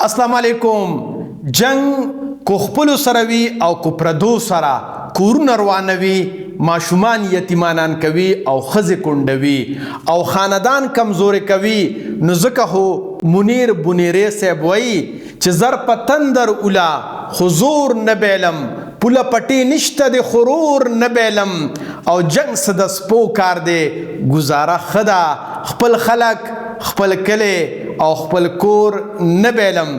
السلام علیکم. جنگ کو خپلو سره وي او کو پردو سره کورونه روانوي، ماشومان یتیمانان کوي او ښځې کونډوي او خاندان کمزوري کوي. نو ځکه خو منیر بنیری صاحب وایي چې زر په تندر اولا حضور نه بیلم، پوله پټي نشته د خرور نه بیلم، او جنگ څه د سپو کار دی ګزاره ښه ده، خپل خلک خپل کلی او خپل کور نه بیلم.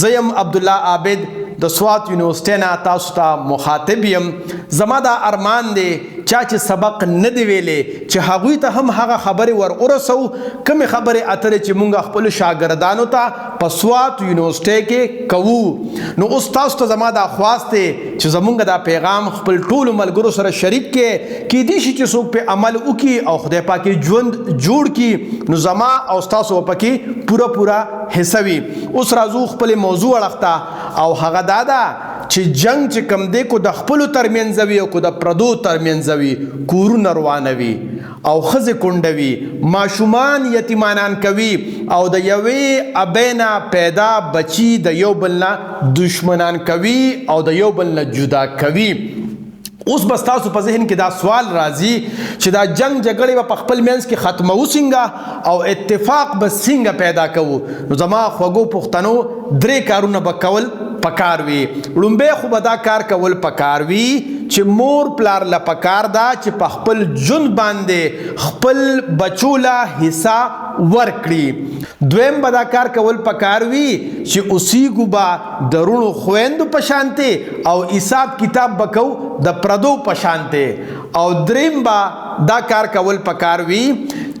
زیم عبدالله عابد د سوات یونیورسټۍ نه تاسو ته مخاطب یم. زما دا ارمان دی چا چې سبق نه دی ویلی چې هغوی ته هم هغه خبرې ور ورسو، کمې خبرې اترې چې مونږ خپلو شاګردانو ته په سوات یونیورسټۍ کې کوو. نو اوس تاسو ته زما دا خواست دی چې زمونږ دا پیغام خپل ټولو ملګرو سره شریک کړئ، کیدای شي چې څوک پې عمل وکړي او خدای پاک ژوند جوړ کړي، نو زما او ستاسو پکې پوره حصه وي. اوس راځو خپلې موضوع اړخ او هغه دا ده چې جنگ چې کم دی کو د خپلو ترمنځ وي او کو د پردو ترمنځ وي، کورونه روانوي او ښځې کونډوي، ماشومان یتیمانان کوي او د یوې ابۍ نه پیدا بچي د یو بل نه دشمنان کوي او د یو بل نه جدا کوي. اوس بس تاسو په ذهن کې دا سوال راځي چې دا جنگ جګړې به په خپل منځ کې ختموو څنګه او اتفاق به څنګه پیدا کوو. نو زما خوږو پښتنو درې کارونه به کول پکار وي. لومبی خو به دا کار کول پکار وي چې مور پلار له پکار ده چې په خپل ژوند باندې خپل بچو له حصه ورکړي. دویم به دا کار کول پکار وي چې اوسیږو به د رونو خویندو په شانتې او حساب کتاب به کوو د پردو په شانتې. او دریم به دا کار کول پکار وي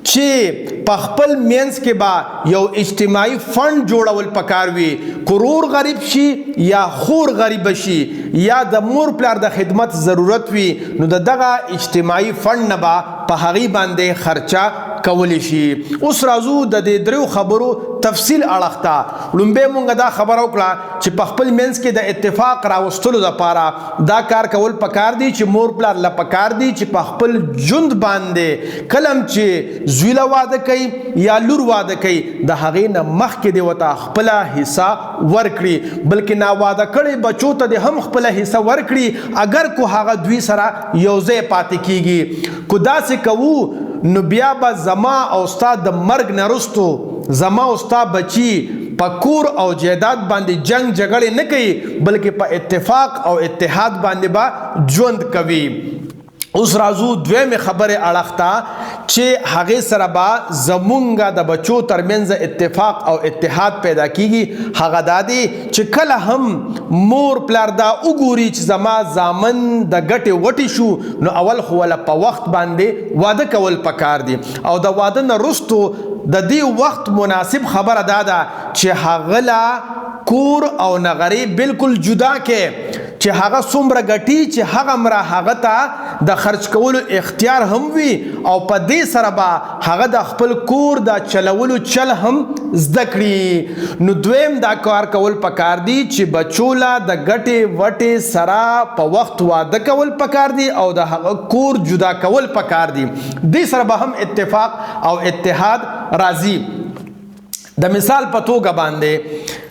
چې په خپل مینس کې به یو اجتماعي فند جوړول پکار وي، کرور غریب شي یا خور غریب شي یا د مور پلار د خدمت ضرورت وي، نو دغه اجتماعي فند نه به په هغې باندې خرچه کولی شي. اوس راځو د دې دریو خبرو تفصیل اړخ ته. لومبی مونږ دا خبره وکړه چې په خپل منځ کې د اتفاق راوستلو دپاره دا کار کول پکار دی چې مور پلار له پکار دی چې په خپل ژوند باندې کله هم چې زوی له واده کوي یا لور واده کوي د هغې نه مخکې دې ورته خپله حصه ورکړي، بلکې ناواده کړی بچو ته دې هم خپله حصه ورکړي اگر کو هغه دوی سره یو ځای پاتې کیږي. کو داسې کوو نو بیا به زما او ستا د مرګ نه وروستو زما او ستا بچي په کور او جایداد باندې جنگ جګړې نه کوي، بلکې په اتفاق او اتحاد باندې به ژوند کوي. اوس راځو دویمې خبرې اړخ ته چې هغې سره به زمونږ د بچو ترمنځ اتفاق او اتحاد پیدا کیږي. هغه دا دی چې کله هم مور پلار دا وګوري چې زما زامن د ګټې وټې شو، نو اول خو وله په وخت باندې واده کول پکار دي او د واده نه وروستو د دې وخت مناسب خبره دا ده چې هغه له کور او نغرې بالکل جدا کې چې هغه څومره ګټي چې هغه مره هغه ته د خرچ کولو اختیار هم وي او په دې سره به هغه د خپل کور د چلولو چل هم زده کړي. نو دویم دا کار کول پکار دی چې بچو له د ګټې وټې سره په وخت واده کول پکار دی او د هغه کور جدا کول پکار دی. دې سره به هم اتفاق او اتحاد راځي. د مثال په توګه باندې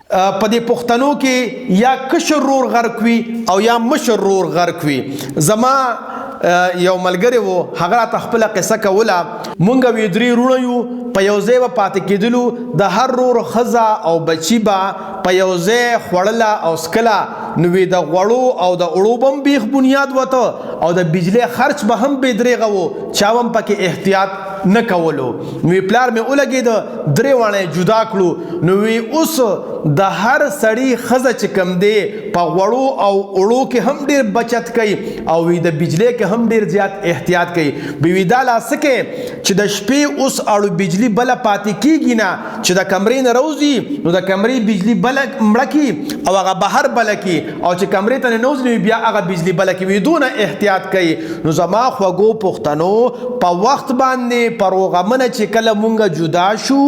په دې پښتنو کې یا کشر رور غرق وي او یا مشر رور غرق وي. زما یو ملګری و، هغه راته خپله قصه کوله. مونږ وی درې وروڼه یو، په یو ځای به پاتې کېدلو، د هر رور ښځه او بچي به په یو ځای خوړله او څکله. نو وی د غوړو او د اوړو به هم بیخ بنیاد وته او د بجلی خرچ به هم بې درېغه و، چا هم پکې احتیاط نه کولو. نو وی پلار مې ولګېده، درې واړه جدا کړو. نو وی اوس د هر سړي ښځه چې کوم دی په غوړو او اوړو کې هم ډېر بچت کوي او وی د بجلی کې هم ډېر زیات احتیاط کوي. وی دا لا څه کوي چې د شپې اوس اړو بجلی بله پاتې کیږي نه، چې د کمرې نه راوځي نو د کمرې بجلی بله مړه کي او هغه بهر بله کي، او چې کمرې ته ننوځي نو بیا هغه بجلی بله کي. وی دونه احتیاط کوي. نو زما خوږو پښتنو په وخت باندې پروغمنه چې کله مونږ جدا شو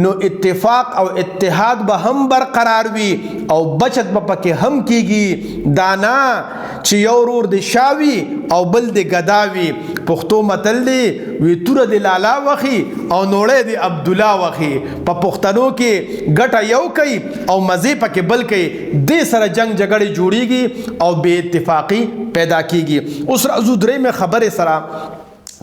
نو اتفاق او اتحاد به هم برقرار وي او بچت به پکې هم کیږي. دانا چې یو ورور د شاوي او بل د ګداوي، پښتو متل دی وی توره د لالا وخي او نوړی د عبدالله وخي په پښتنو کې ګټه یو کوي او مزې پکې بل کوي دې سره جنگ جګړې جوړیږي او بې اتفاقي پیدا کیږي. اوس راځو درېیمې خبرې سره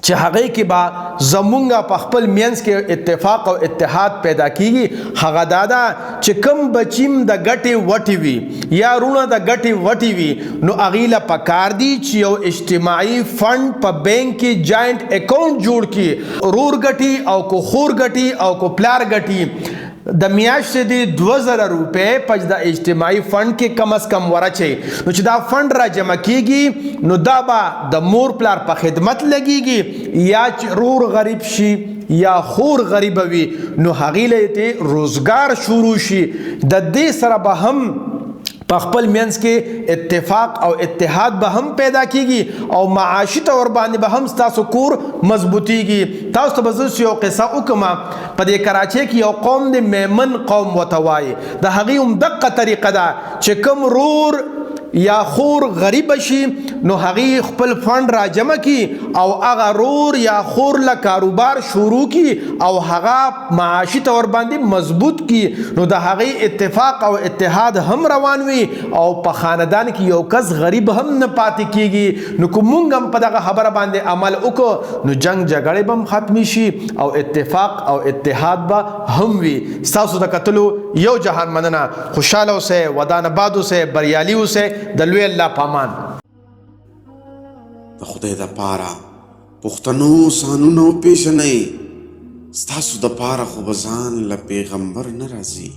چې هغې کې به زمونږ په خپل منځ کې اتفاق او اتحاد پیدا کیږي. هغه دا ده چې کم بچیم د ګټې وټې وي یا رونه د ګټې وټې وي نو هغې له پکار دي چې یو اجتماعي فنډ په بینک کې جاینټ اکاونټ جوړ کړي. رور ګټي او کو خور ګټي او کو پلار ګټي د میاشتې د 2000 روپۍ په د اجتماعي فنډ کې کم از کم ورچي نو چې دا فنډ را جمع کیږي نو دا به د مور پلار په خدمت لګیږي یا چې رور غریب شي یا خور غریب وي نو هغې له ته روزګار شروع شي. د دې سره به هم په خپل منځ کې اتفاق او اتحاد به هم پیدا کیږي او معاشي طور باندې به هم ستاسو کور مضبوطیږي. تاسو ته به زه یو قصه وکړم. په دې کراچۍ کې یو قوم د میمن قوم ورته وایي. د هغې هم دقه طریقه ده چې کوم رور یا خور غریب شي نو هغې خپل فنډ را جمع کی او هغه رور یا خور له کاروبار شروع کی او هغه معاشي طور باندې مضبوط کی نو د هغې اتفاق او اتحاد هم روان وي او په خاندان کې یو کس غریب هم نه پاتې کیږي. نو که مونږ هم په دغه خبره باندې عمل وکړو نو جنگ جګړې به هم ختمې شي او اتفاق او اتحاد به هم وي. ستاسو د کتلو یو جهان مننه. خوشحاله اوسئ، ودان آباد اوسئ، بریالي اوسئ. د لوی الله پامان. د خدای د پاره پښتنو سانونو پیژنئ، ستاسو د پاره خو به ځان له پیغمبر نه راځي.